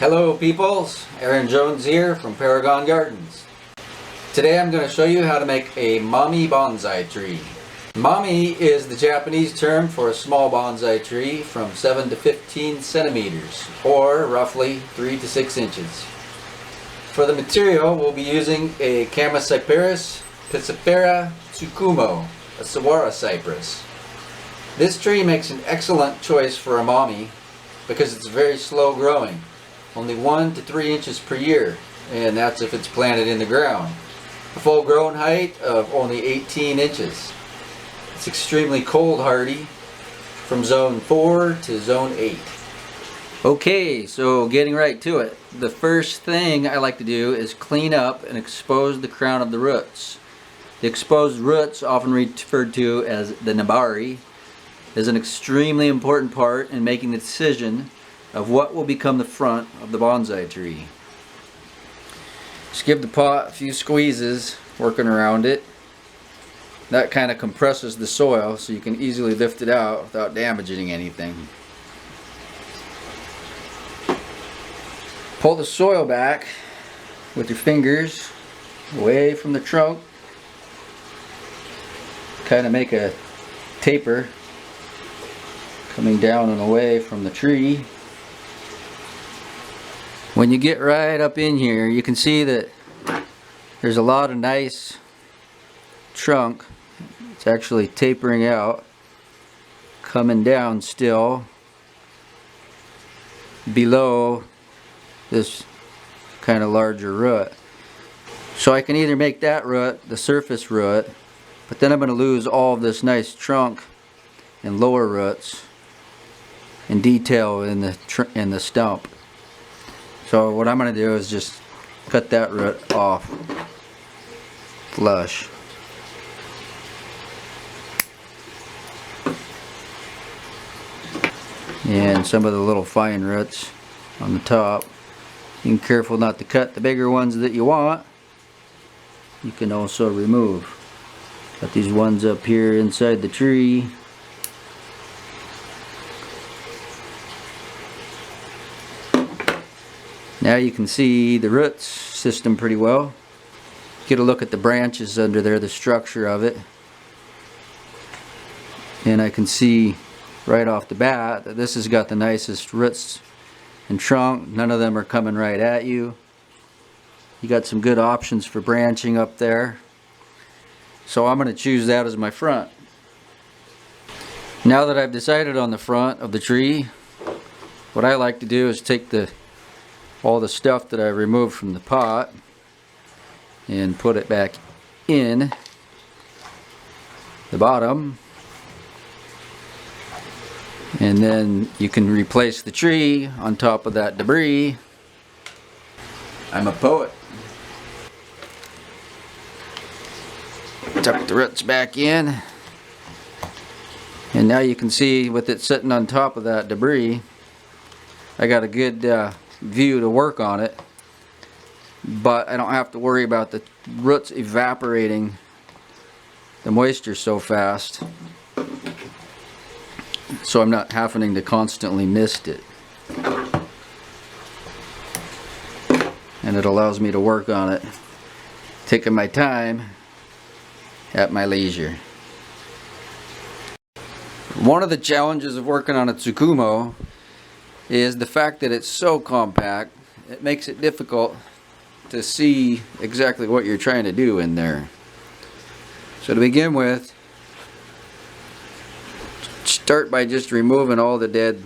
Hello peoples, Aaron Jones here from Paragon Gardens. Today I'm going to show you how to make a mommy bonsai tree. Mommy is the Japanese term for a small bonsai tree from 7 to 15 centimeters, or roughly 3 to 6 inches. For the material, we'll be using a Chamaecyparis Piscifera Tsukumo, a saguaro cypress. This tree makes an excellent choice for a mommy because it's very slow growing, only 1 to 3 inches per year, and that's if it's planted in the ground. A full grown height of only 18 inches. It's extremely cold hardy from zone 4 to zone 8. Okay, so getting right to it. The first thing I like to do is clean up and expose the crown of the roots. The exposed roots, often referred to as the nabari, is an extremely important part in making the decision of what will become the front of the bonsai tree. Just give the pot a few squeezes, working around it. That kind of compresses the soil so you can easily lift it out without damaging anything. Pull the soil back with your fingers away from the trunk. Kind of make a taper coming down and away from the tree. When you get right up in here, you can see that there's a lot of nice trunk. It's actually tapering out, coming down still below this kind of larger root. So I can either make that root the surface root, but then I'm going to lose all of this nice trunk and lower roots and detail in the stump. So what I'm going to do is just cut that root off flush. And some of the little fine roots on the top. Being careful not to cut the bigger ones that you want. You can also remove. Got these ones up here inside the tree. Now you can see the roots system pretty well. Get a look at the branches under there, the structure of it. And I can see right off the bat that this has got the nicest roots and trunk. None of them are coming right at you. You got some good options for branching up there. So I'm going to choose that as my front. Now that I've decided on the front of the tree, what I like to do is take all the stuff that I removed from the pot and put it back in the bottom, and then you can replace the tree on top of that debris. I'm a poet. Tuck the roots back in, and now you can see with it sitting on top of that debris, I got a good view to work on it, but I don't have to worry about the roots evaporating the moisture so fast, so I'm not having to constantly mist it, and it allows me to work on it, taking my time at my leisure. One of the challenges of working on a Tsukumo is the fact that it's so compact. It makes it difficult to see exactly what you're trying to do in there. So to begin with, start by just removing all the dead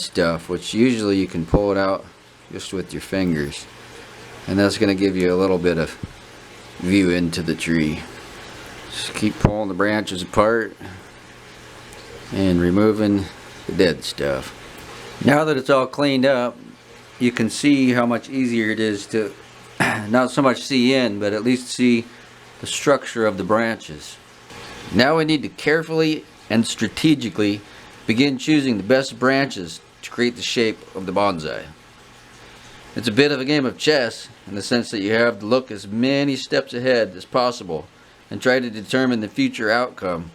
stuff, which usually you can pull it out just with your fingers, and that's going to give you a little bit of view into the tree. Just keep pulling the branches apart and removing the dead stuff. Now that it's all cleaned up, you can see how much easier it is to not so much see in, but at least see the structure of the branches. Now we need to carefully and strategically begin choosing the best branches to create the shape of the bonsai. It's a bit of a game of chess in the sense that you have to look as many steps ahead as possible and try to determine the future outcome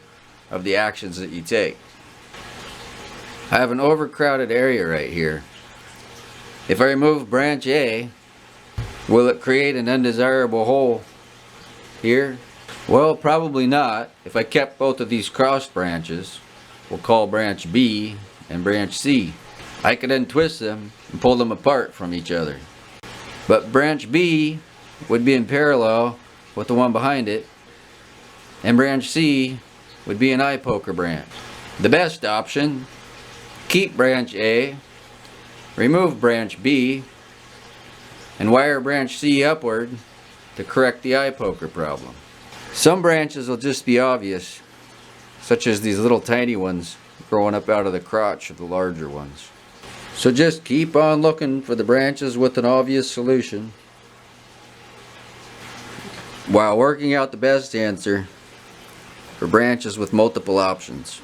of the actions that you take. I have an overcrowded area right here, If I remove branch A, will it create an undesirable hole here? Well, probably not. If I kept both of these cross branches, we'll call branch B and branch C. I could then twist them and pull them apart from each other. But branch B would be in parallel with the one behind it, and branch C would be an eye poker branch. The best option, keep branch A, remove branch B, and wire branch C upward to correct the eye poker problem. Some branches will just be obvious, such as these little tiny ones growing up out of the crotch of the larger ones. So just keep on looking for the branches with an obvious solution while working out the best answer for branches with multiple options.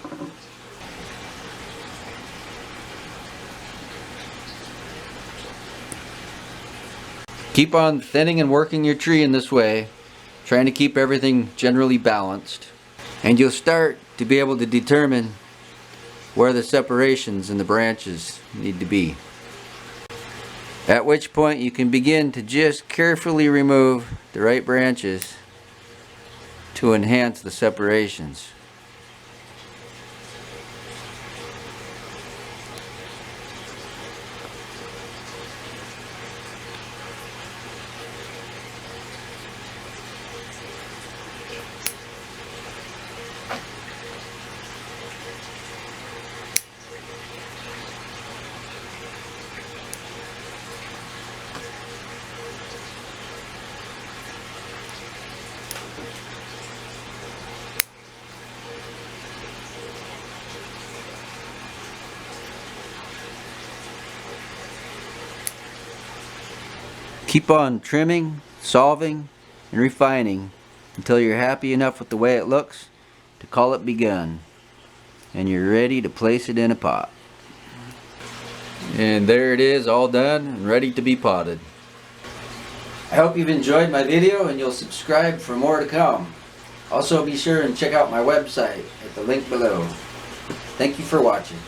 Keep on thinning and working your tree in this way, trying to keep everything generally balanced, and you'll start to be able to determine where the separations in the branches need to be. At which point you can begin to just carefully remove the right branches to enhance the separations. Keep on trimming, solving, and refining until you're happy enough with the way it looks to call it begun, and you're ready to place it in a pot. And there it is, all done and ready to be potted. I hope you've enjoyed my video and you'll subscribe for more to come. Also be sure and check out my website at the link below. Thank you for watching.